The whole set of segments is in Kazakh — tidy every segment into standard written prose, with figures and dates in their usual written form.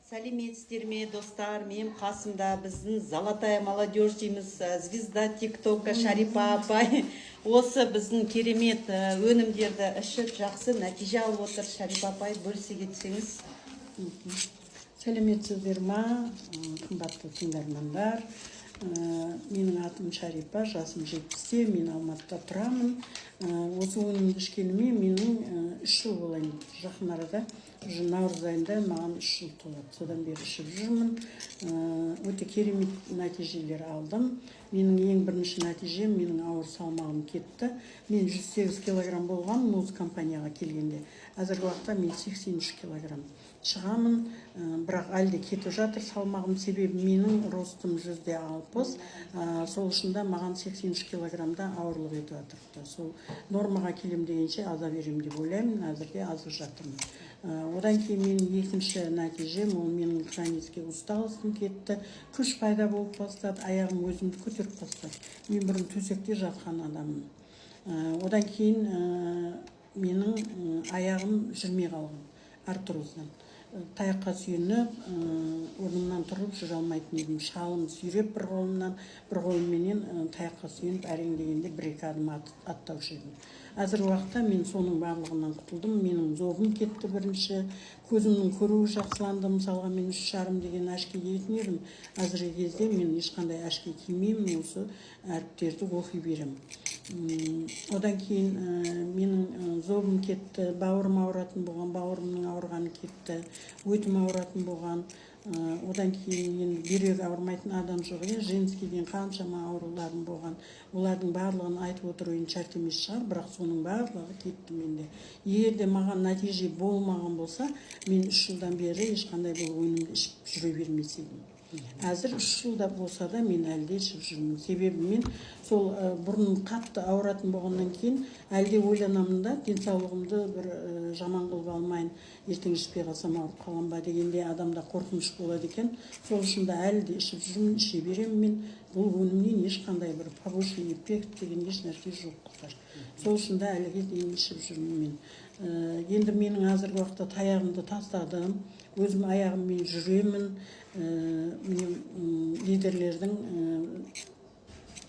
Сәлеметсіздер ме, достар? Мен қасымда біздің золотая молодежь дейміз, звезда тиктока Шарипа апай. Осы біздің керемет өнімдерді ішіп жақсы нәтиже алып отыр. Шарипа апай, бөлісе кетсеңіз. Сәлеметсіздер ма, қымбатты тыңдармандар. Менің атым Шарипа, жасым 70-те, мен Алматыда тұрамын. Осы өнімді ішкеніме менің 3 жыл болайын. Жақын арада наурыз айында маған 3 жыл толады. Содан бері ішіп жүрмін. Өте керемет нәтижелер алдым. Менің ең бірінші нәтижем, менің ауыр салмағым кетті. Мен 108 килограмм болған осы компанияға келгенде. Әзіргі уақытта мен 83 килограмм шығамын, бірақ әлде кетіп жатыр салмағым, себебі менің ростым 160, сол үшінде маған 83 килограммда ауырлық етіп жатыр. Сол нормаға келем дегенше аза берем деп ойлаймын, әзірге азып жатырмын. Одан кейін менің екінші нәтижем, ол менің хронический усталостым кетті, күш пайда болып бастады, аяғым өзімді көтеріп бастады. Мен бұрын төсекте жатқан адаммын. Одан кейін менің аяғым жүрмей қалған артроздан. Таяққа сүйеніп, орнымнан тұрып жүре алмайтын едім. Шалым сүйреп бір қолымнан, бір қолымменен таяққа сүйеніп, әрең дегенде 1-2 адым аттаушы едім. Әзіргі уақытта мен соның барлығынан құтылдым. Менің зобым кетті бірінші, көзімнің көруі жақсыланды. Мысалға мен 3,5 деген әшке киетін едім. Әзіргі кезде мен ешқандай әшке кимеймін, осы әріптерді оқи берем. Одан кейін менің зобым кетті, бауырым ауыратын болған, бауырымның ауырғаны кетті, өтім ауыратын болған. Одан кейін енді бүйрегі ауырмайтын адам жоқ, женский деген қаншама ауруларым болған. Олардың барлығын айтып отыруын шарт емес шығар, бірақ соның барлығы кетті менде. Егер де маған нәтиже болмаған болса, мен 3 жылдан бері ешқандай бұл өнімді ішіп жүре бермес едім. Әзір 3 жылда болса да мен әлде ішіп жүрмін. Себебі мен сол бұрын қатты ауыратын болғаннан кейін әлде ойланамын да, денсаулығымды бір жаман қылып алмайын, ертең ішпей қалсам ауырып қалам ба дегенде адамда қорқыныш болады екен. Сол үшін де әлі де ішіп жүрмін, іше беремін мен. Бұл өнімнен ешқандай бір побочный эффект деген еш нәрсе жоқ қыздар. Сол үшін де әліге дейін ішіп жүрмін мен. Енді менің әзіргі уақытта таяғымды тастадым, өзім аяғыммен жүремін. Лидерлердің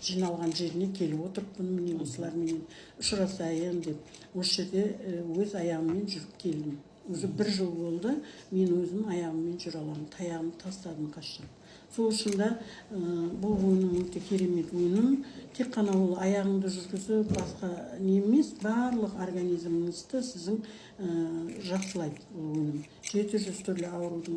жиналған жеріне келіп отырыппын, міне осылармен ұшырасайын деп. Осы жерде өз аяғыммен жүріп келдім. Өзі 1 жыл болды, мен өзім аяғыммен жүре аламын, таяғымды тастадым қашан. Сол үшін де бұл өнім өте керемет өнім. Тек қана ол аяғыңды жүргізіп, басқа не емес, барлық организміңізді сіздің жақсылайды бұл өнім. 700 түрлі аурудың